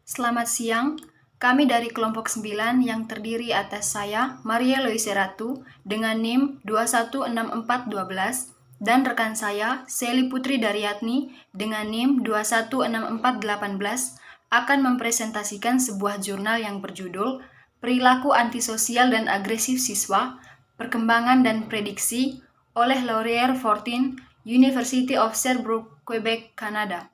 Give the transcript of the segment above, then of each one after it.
Selamat siang, kami dari kelompok 9 yang terdiri atas saya, Maria Loise Ratu, dengan NIM 216412, dan rekan saya, Seli Putri Daryatni, dengan NIM 216418, akan mempresentasikan sebuah jurnal yang berjudul Perilaku Antisosial dan Agresif Siswa, Perkembangan dan Prediksi oleh Laurier Fortin, University of Sherbrooke, Quebec, Kanada.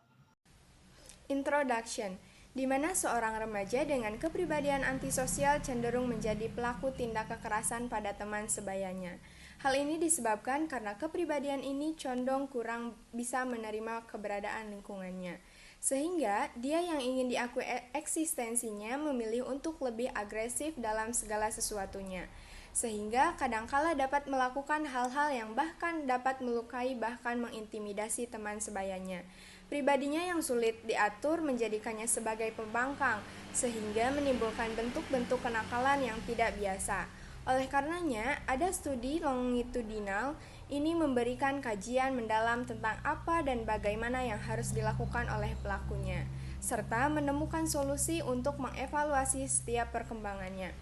Introduction, di mana seorang remaja dengan kepribadian antisosial cenderung menjadi pelaku tindak kekerasan pada teman sebayanya. Hal ini disebabkan karena kepribadian ini condong kurang bisa menerima keberadaan lingkungannya. Sehingga dia yang ingin diakui eksistensinya memilih untuk lebih agresif dalam segala sesuatunya. Sehingga kadangkala dapat melakukan hal-hal yang bahkan dapat melukai bahkan mengintimidasi teman sebayanya. Pribadinya yang sulit diatur menjadikannya sebagai pembangkang, sehingga menimbulkan bentuk-bentuk kenakalan yang tidak biasa. Oleh karenanya, ada studi longitudinal ini memberikan kajian mendalam tentang apa dan bagaimana yang harus dilakukan oleh pelakunya, serta menemukan solusi untuk mengevaluasi setiap perkembangannya.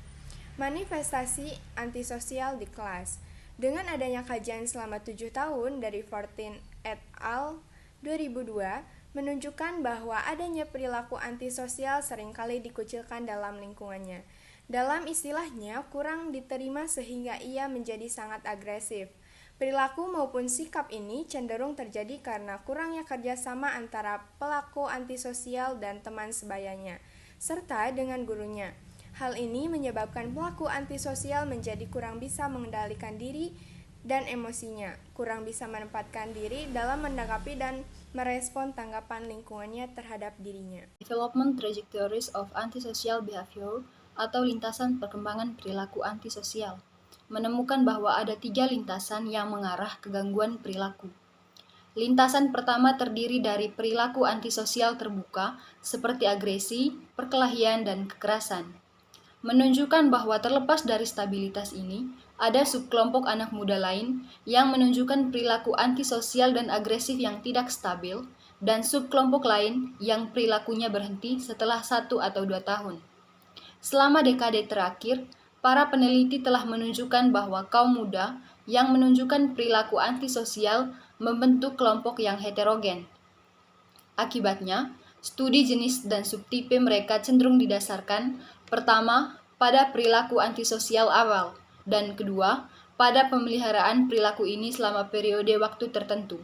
Manifestasi antisosial di kelas. Dengan adanya kajian selama 7 tahun dari Fortin et al. 2002 menunjukkan bahwa adanya perilaku antisosial seringkali dikucilkan dalam lingkungannya. Dalam istilahnya, kurang diterima sehingga ia menjadi sangat agresif. Perilaku maupun sikap ini cenderung terjadi karena kurangnya kerjasama antara pelaku antisosial dan teman sebayanya, serta dengan gurunya. Hal ini menyebabkan pelaku antisosial menjadi kurang bisa mengendalikan diri dan emosinya, kurang bisa menempatkan diri dalam menanggapi dan merespon tanggapan lingkungannya terhadap dirinya. Development Trajectories of Antisocial Behavior atau lintasan perkembangan perilaku antisosial menemukan bahwa ada 3 lintasan yang mengarah ke gangguan perilaku. Lintasan pertama terdiri dari perilaku antisosial terbuka seperti agresi, perkelahian, dan kekerasan. Menunjukkan bahwa terlepas dari stabilitas ini, ada subkelompok anak muda lain yang menunjukkan perilaku antisosial dan agresif yang tidak stabil, dan subkelompok lain yang perilakunya berhenti setelah 1 atau 2 tahun. Selama dekade terakhir, para peneliti telah menunjukkan bahwa kaum muda yang menunjukkan perilaku antisosial membentuk kelompok yang heterogen. Akibatnya, studi jenis dan subtipe mereka cenderung didasarkan, pertama, pada perilaku antisosial awal, dan kedua, pada pemeliharaan perilaku ini selama periode waktu tertentu.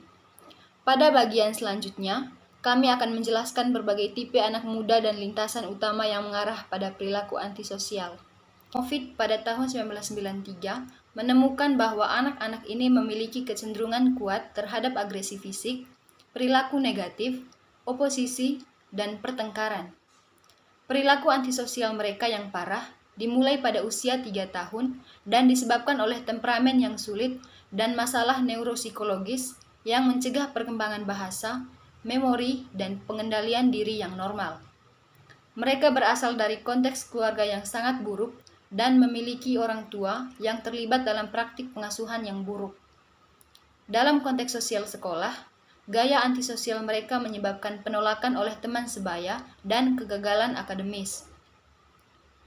Pada bagian selanjutnya, kami akan menjelaskan berbagai tipe anak muda dan lintasan utama yang mengarah pada perilaku antisosial. Moffitt pada tahun 1993 menemukan bahwa anak-anak ini memiliki kecenderungan kuat terhadap agresi fisik, perilaku negatif, oposisi, dan pertengkaran. Perilaku antisosial mereka yang parah dimulai pada usia 3 tahun dan disebabkan oleh temperamen yang sulit dan masalah neuropsikologis yang mencegah perkembangan bahasa, memori, dan pengendalian diri yang normal. Mereka berasal dari konteks keluarga yang sangat buruk dan memiliki orang tua yang terlibat dalam praktik pengasuhan yang buruk. Dalam konteks sosial sekolah, gaya antisosial mereka menyebabkan penolakan oleh teman sebaya dan kegagalan akademis.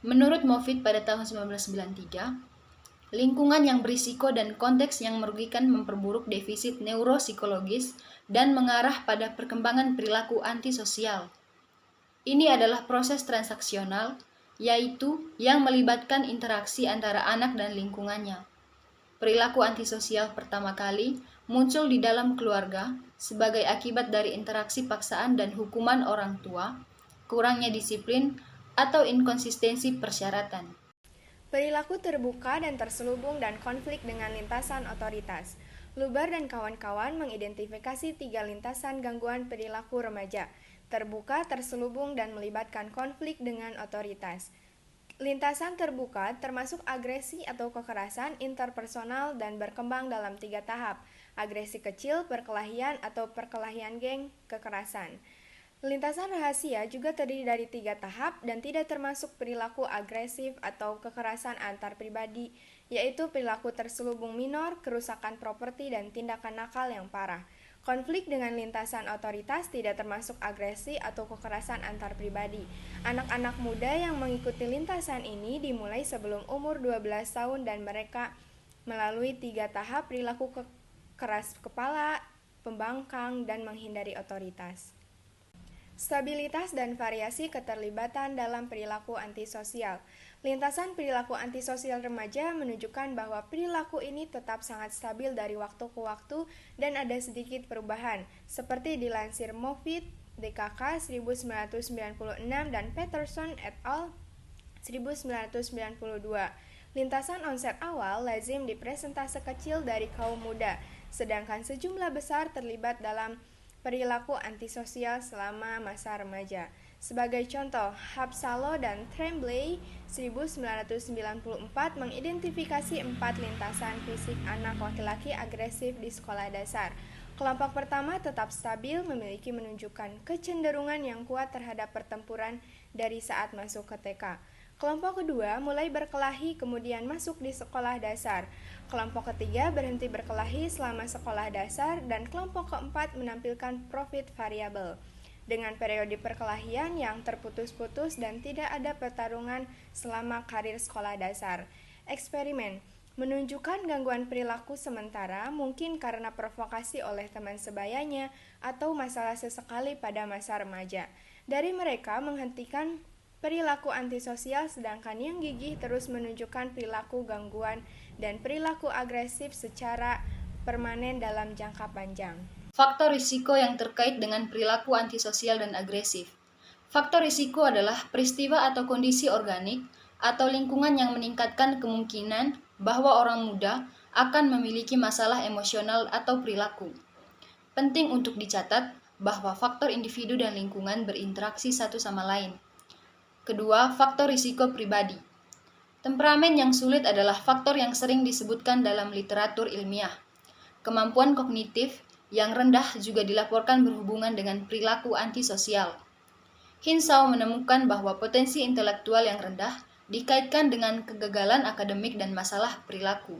Menurut Moffitt pada tahun 1993, lingkungan yang berisiko dan konteks yang merugikan memperburuk defisit neuropsikologis dan mengarah pada perkembangan perilaku antisosial. Ini adalah proses transaksional, yaitu yang melibatkan interaksi antara anak dan lingkungannya. Perilaku antisosial pertama kali muncul di dalam keluarga sebagai akibat dari interaksi paksaan dan hukuman orang tua, kurangnya disiplin, atau inkonsistensi persyaratan. Perilaku terbuka dan terselubung dan konflik dengan lintasan otoritas. Lubar dan kawan-kawan mengidentifikasi 3 lintasan gangguan perilaku remaja, terbuka, terselubung, dan melibatkan konflik dengan otoritas. Lintasan terbuka termasuk agresi atau kekerasan interpersonal dan berkembang dalam 3 tahap, agresi kecil, perkelahian, atau perkelahian geng, kekerasan. Lintasan rahasia juga terdiri dari 3 tahap dan tidak termasuk perilaku agresif atau kekerasan antar pribadi, yaitu perilaku terselubung minor, kerusakan properti, dan tindakan nakal yang parah. Konflik dengan lintasan otoritas tidak termasuk agresi atau kekerasan antar pribadi. Anak-anak muda yang mengikuti lintasan ini dimulai sebelum umur 12 tahun dan mereka melalui 3 tahap perilaku keras kepala, pembangkang, dan menghindari otoritas. Stabilitas dan variasi keterlibatan dalam perilaku antisosial. Lintasan perilaku antisosial remaja menunjukkan bahwa perilaku ini tetap sangat stabil dari waktu ke waktu dan ada sedikit perubahan, seperti dilansir Moffitt, DKK 1996 dan Peterson et al. 1992. Lintasan onset awal lazim di persentase kecil dari kaum muda, sedangkan sejumlah besar terlibat dalam perilaku antisosial selama masa remaja. Sebagai contoh, Hapsalo dan Tremblay 1994 mengidentifikasi 4 lintasan fisik anak laki-laki agresif di sekolah dasar. Kelompok pertama tetap stabil, memiliki menunjukkan kecenderungan yang kuat terhadap pertempuran dari saat masuk ke TK. Kelompok kedua mulai berkelahi kemudian masuk di sekolah dasar. Kelompok ketiga berhenti berkelahi selama sekolah dasar dan kelompok keempat menampilkan profit variabel dengan periode perkelahian yang terputus-putus dan tidak ada pertarungan selama karir sekolah dasar. Eksperimen menunjukkan gangguan perilaku sementara mungkin karena provokasi oleh teman sebayanya atau masalah sesekali pada masa remaja. Dari mereka menghentikan perilaku antisosial, sedangkan yang gigih terus menunjukkan perilaku gangguan dan perilaku agresif secara permanen dalam jangka panjang. Faktor risiko yang terkait dengan perilaku antisosial dan agresif. Faktor risiko adalah peristiwa atau kondisi organik atau lingkungan yang meningkatkan kemungkinan bahwa orang muda akan memiliki masalah emosional atau perilaku. Penting untuk dicatat bahwa faktor individu dan lingkungan berinteraksi satu sama lain. Kedua, faktor risiko pribadi. Temperamen yang sulit adalah faktor yang sering disebutkan dalam literatur ilmiah. Kemampuan kognitif yang rendah juga dilaporkan berhubungan dengan perilaku antisosial. Hinshaw menemukan bahwa potensi intelektual yang rendah dikaitkan dengan kegagalan akademik dan masalah perilaku.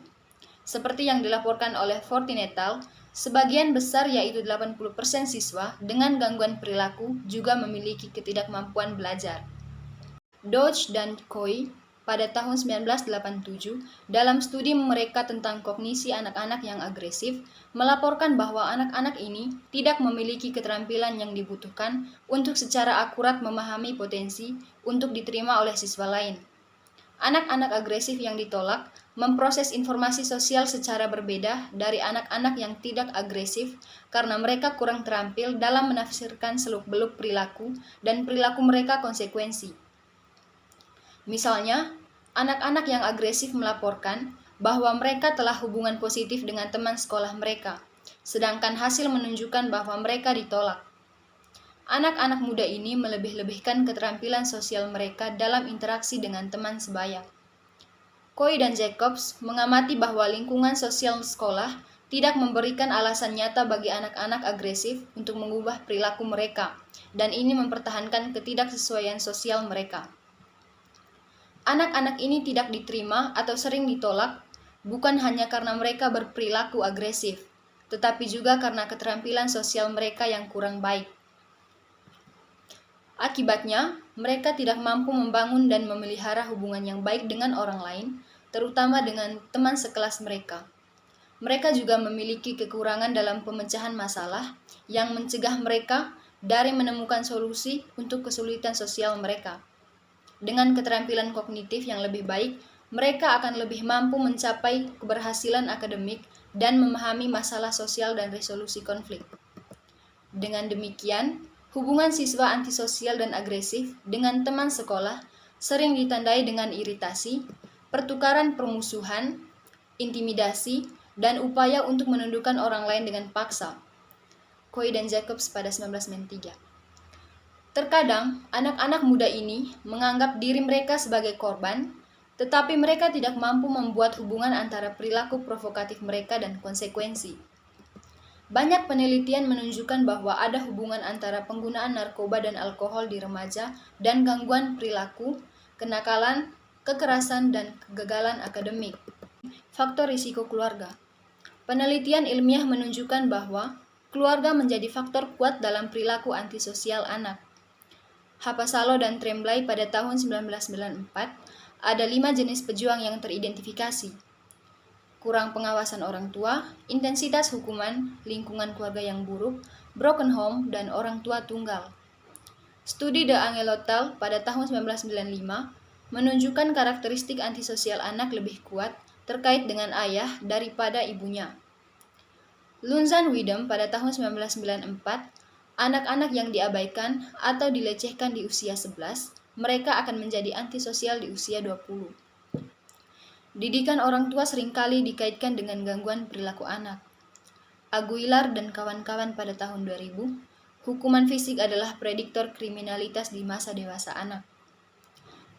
Seperti yang dilaporkan oleh Fortin et al., sebagian besar yaitu 80% siswa dengan gangguan perilaku juga memiliki ketidakmampuan belajar. Dodge dan Coy pada tahun 1987 dalam studi mereka tentang kognisi anak-anak yang agresif melaporkan bahwa anak-anak ini tidak memiliki keterampilan yang dibutuhkan untuk secara akurat memahami potensi untuk diterima oleh siswa lain. Anak-anak agresif yang ditolak memproses informasi sosial secara berbeda dari anak-anak yang tidak agresif karena mereka kurang terampil dalam menafsirkan seluk-beluk perilaku dan perilaku mereka konsekuensi. Misalnya, anak-anak yang agresif melaporkan bahwa mereka telah hubungan positif dengan teman sekolah mereka, sedangkan hasil menunjukkan bahwa mereka ditolak. Anak-anak muda ini melebih-lebihkan keterampilan sosial mereka dalam interaksi dengan teman sebaya. Coy dan Jacobs mengamati bahwa lingkungan sosial sekolah tidak memberikan alasan nyata bagi anak-anak agresif untuk mengubah perilaku mereka, dan ini mempertahankan ketidaksesuaian sosial mereka. Anak-anak ini tidak diterima atau sering ditolak bukan hanya karena mereka berperilaku agresif, tetapi juga karena keterampilan sosial mereka yang kurang baik. Akibatnya, mereka tidak mampu membangun dan memelihara hubungan yang baik dengan orang lain, terutama dengan teman sekelas mereka. Mereka juga memiliki kekurangan dalam pemecahan masalah yang mencegah mereka dari menemukan solusi untuk kesulitan sosial mereka. Dengan keterampilan kognitif yang lebih baik, mereka akan lebih mampu mencapai keberhasilan akademik dan memahami masalah sosial dan resolusi konflik. Dengan demikian, hubungan siswa antisosial dan agresif dengan teman sekolah sering ditandai dengan iritasi, pertukaran permusuhan, intimidasi, dan upaya untuk menundukkan orang lain dengan paksa. Coy dan Jacobs pada 1993. Terkadang, anak-anak muda ini menganggap diri mereka sebagai korban, tetapi mereka tidak mampu membuat hubungan antara perilaku provokatif mereka dan konsekuensi. Banyak penelitian menunjukkan bahwa ada hubungan antara penggunaan narkoba dan alkohol di remaja dan gangguan perilaku, kenakalan, kekerasan, dan kegagalan akademik. Faktor risiko keluarga. Penelitian ilmiah menunjukkan bahwa keluarga menjadi faktor kuat dalam perilaku antisosial anak. Hapasalo dan Tremblay pada tahun 1994, ada 5 jenis pejuang yang teridentifikasi. Kurang pengawasan orang tua, intensitas hukuman, lingkungan keluarga yang buruk, broken home, dan orang tua tunggal. Studi De Angelotal pada tahun 1995 menunjukkan karakteristik antisosial anak lebih kuat terkait dengan ayah daripada ibunya. Lunzan Widom pada tahun 1994, anak-anak yang diabaikan atau dilecehkan di usia 11, mereka akan menjadi antisosial di usia 20. Didikan orang tua seringkali dikaitkan dengan gangguan perilaku anak. Aguilar dan kawan-kawan pada tahun 2000, hukuman fisik adalah prediktor kriminalitas di masa dewasa anak.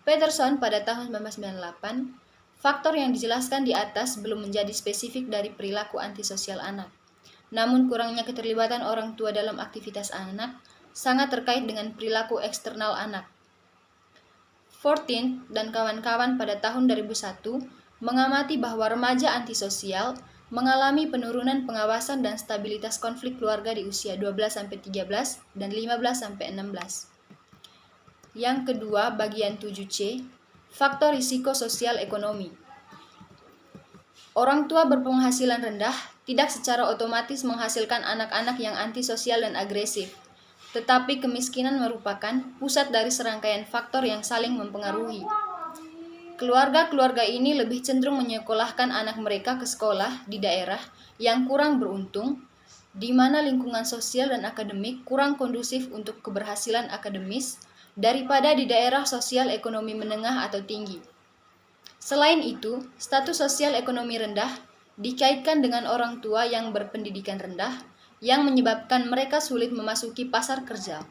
Peterson pada tahun 1998, faktor yang dijelaskan di atas belum menjadi spesifik dari perilaku antisosial anak. Namun kurangnya keterlibatan orang tua dalam aktivitas anak sangat terkait dengan perilaku eksternal anak. 14 dan kawan-kawan pada tahun 2001 mengamati bahwa remaja antisosial mengalami penurunan pengawasan dan stabilitas konflik keluarga di usia 12-13 dan 15-16. Yang kedua, bagian 7C, faktor risiko sosial ekonomi. Orang tua berpenghasilan rendah tidak secara otomatis menghasilkan anak-anak yang antisosial dan agresif, tetapi kemiskinan merupakan pusat dari serangkaian faktor yang saling mempengaruhi. Keluarga-keluarga ini lebih cenderung menyekolahkan anak mereka ke sekolah di daerah yang kurang beruntung, di mana lingkungan sosial dan akademik kurang kondusif untuk keberhasilan akademis, daripada di daerah sosial ekonomi menengah atau tinggi. Selain itu, status sosial ekonomi rendah dikaitkan dengan orang tua yang berpendidikan rendah, yang menyebabkan mereka sulit memasuki pasar kerja.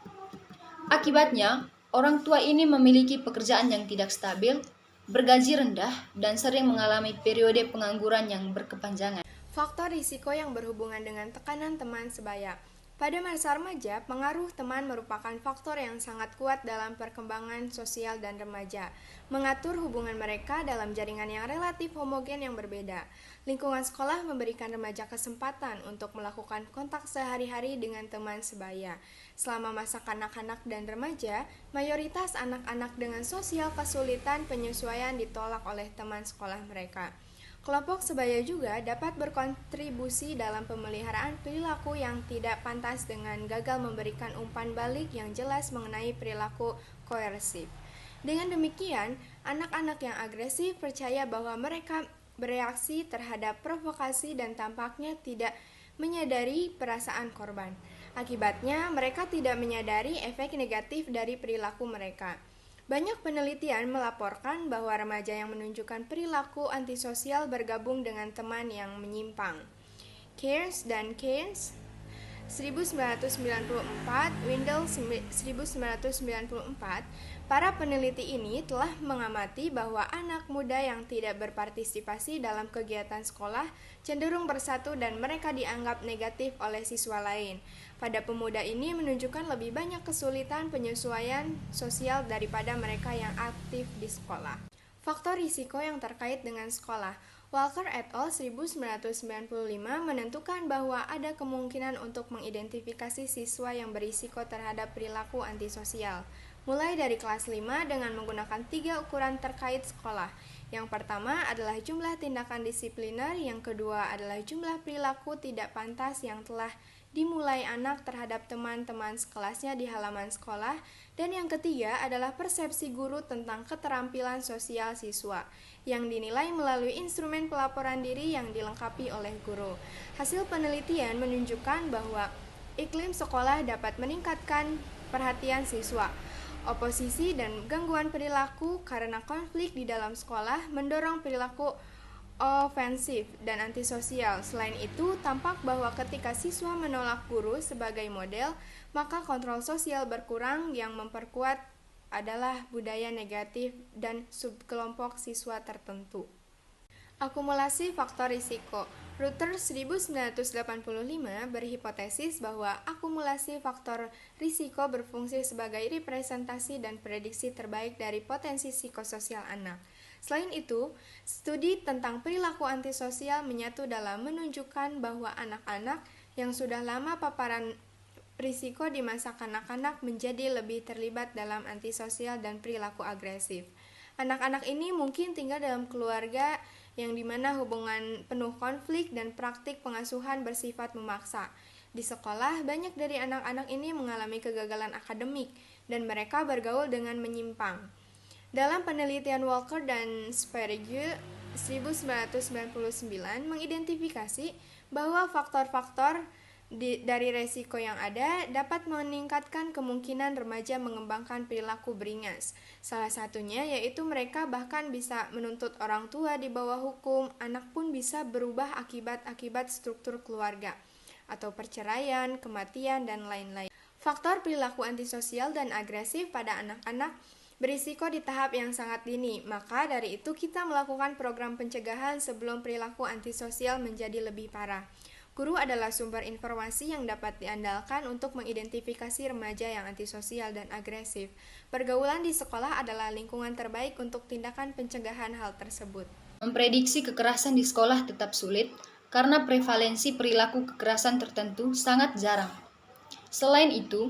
Akibatnya, orang tua ini memiliki pekerjaan yang tidak stabil, bergaji rendah, dan sering mengalami periode pengangguran yang berkepanjangan. Faktor risiko yang berhubungan dengan tekanan teman sebaya. Pada masa remaja, pengaruh teman merupakan faktor yang sangat kuat dalam perkembangan sosial dan remaja, mengatur hubungan mereka dalam jaringan yang relatif homogen yang berbeda. Lingkungan sekolah memberikan remaja kesempatan untuk melakukan kontak sehari-hari dengan teman sebaya. Selama masa kanak-kanak dan remaja, mayoritas anak-anak dengan sosial kesulitan penyesuaian ditolak oleh teman sekolah mereka. Kelompok sebaya juga dapat berkontribusi dalam pemeliharaan perilaku yang tidak pantas dengan gagal memberikan umpan balik yang jelas mengenai perilaku koersif. Dengan demikian, anak-anak yang agresif percaya bahwa mereka bereaksi terhadap provokasi dan tampaknya tidak menyadari perasaan korban. Akibatnya, mereka tidak menyadari efek negatif dari perilaku mereka. Banyak penelitian melaporkan bahwa remaja yang menunjukkan perilaku antisosial bergabung dengan teman yang menyimpang. Cairns dan Keynes 1994, Windel 1994, para peneliti ini telah mengamati bahwa anak muda yang tidak berpartisipasi dalam kegiatan sekolah cenderung bersatu dan mereka dianggap negatif oleh siswa lain. Pada pemuda ini menunjukkan lebih banyak kesulitan penyesuaian sosial daripada mereka yang aktif di sekolah. Faktor risiko yang terkait dengan sekolah. Walker et al. 1995 menentukan bahwa ada kemungkinan untuk mengidentifikasi siswa yang berisiko terhadap perilaku antisosial, mulai dari kelas 5 dengan menggunakan 3 ukuran terkait sekolah. Yang pertama adalah jumlah tindakan disipliner, yang kedua adalah jumlah perilaku tidak pantas yang telah dimulai anak terhadap teman-teman sekelasnya di halaman sekolah, dan yang ketiga adalah persepsi guru tentang keterampilan sosial siswa, yang dinilai melalui instrumen pelaporan diri yang dilengkapi oleh guru. Hasil penelitian menunjukkan bahwa iklim sekolah dapat meningkatkan perhatian siswa. Oposisi dan gangguan perilaku karena konflik di dalam sekolah mendorong perilaku ofensif dan antisosial. Selain itu, tampak bahwa ketika siswa menolak guru sebagai model, maka kontrol sosial berkurang. Yang memperkuat adalah budaya negatif dan subkelompok siswa tertentu. Akumulasi faktor risiko. Reuters 1985 berhipotesis bahwa akumulasi faktor risiko berfungsi sebagai representasi dan prediksi terbaik dari potensi psikososial anak. Selain itu, studi tentang perilaku antisosial menyatu dalam menunjukkan bahwa anak-anak yang sudah lama paparan risiko di masa kanak-kanak menjadi lebih terlibat dalam antisosial dan perilaku agresif. Anak-anak ini mungkin tinggal dalam keluarga yang dimana hubungan penuh konflik dan praktik pengasuhan bersifat memaksa. Di sekolah, banyak dari anak-anak ini mengalami kegagalan akademik dan mereka bergaul dengan menyimpang. Dalam penelitian Walker dan Sprague 1999 mengidentifikasi bahwa faktor-faktor dari resiko yang ada dapat meningkatkan kemungkinan remaja mengembangkan perilaku beringas. Salah satunya yaitu mereka bahkan bisa menuntut orang tua di bawah hukum, anak pun bisa berubah akibat struktur keluarga, atau perceraian, kematian, dan lain-lain. Faktor perilaku antisosial dan agresif pada anak-anak berisiko di tahap yang sangat dini, maka dari itu kita melakukan program pencegahan sebelum perilaku antisosial menjadi lebih parah. Guru adalah sumber informasi yang dapat diandalkan untuk mengidentifikasi remaja yang antisosial dan agresif. Pergaulan di sekolah adalah lingkungan terbaik untuk tindakan pencegahan hal tersebut. Memprediksi kekerasan di sekolah tetap sulit karena prevalensi perilaku kekerasan tertentu sangat jarang. Selain itu,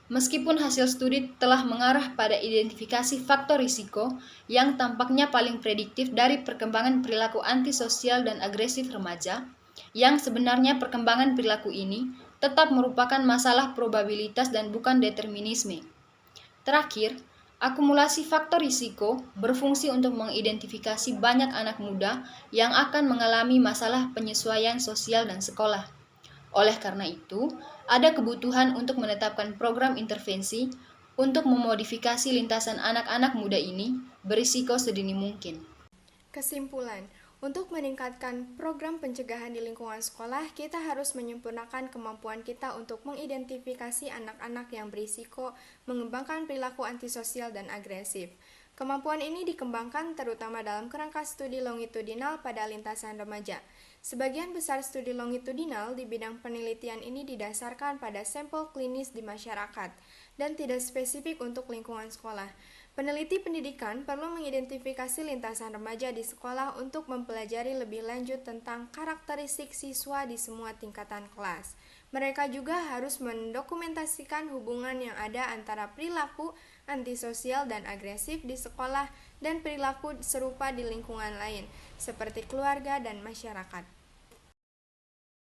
meskipun hasil studi telah mengarah pada identifikasi faktor risiko yang tampaknya paling prediktif dari perkembangan perilaku antisosial dan agresif remaja, yang sebenarnya perkembangan perilaku ini tetap merupakan masalah probabilitas dan bukan determinisme. Terakhir, akumulasi faktor risiko berfungsi untuk mengidentifikasi banyak anak muda yang akan mengalami masalah penyesuaian sosial dan sekolah. Oleh karena itu, ada kebutuhan untuk menetapkan program intervensi untuk memodifikasi lintasan anak-anak muda ini berisiko sedini mungkin. Kesimpulan, untuk meningkatkan program pencegahan di lingkungan sekolah, kita harus menyempurnakan kemampuan kita untuk mengidentifikasi anak-anak yang berisiko mengembangkan perilaku antisosial dan agresif. Kemampuan ini dikembangkan terutama dalam kerangka studi longitudinal pada lintasan remaja. Sebagian besar studi longitudinal di bidang penelitian ini didasarkan pada sampel klinis di masyarakat dan tidak spesifik untuk lingkungan sekolah. Peneliti pendidikan perlu mengidentifikasi lintasan remaja di sekolah untuk mempelajari lebih lanjut tentang karakteristik siswa di semua tingkatan kelas. Mereka juga harus mendokumentasikan hubungan yang ada antara perilaku antisosial dan agresif di sekolah dan perilaku serupa di lingkungan lain, seperti keluarga dan masyarakat.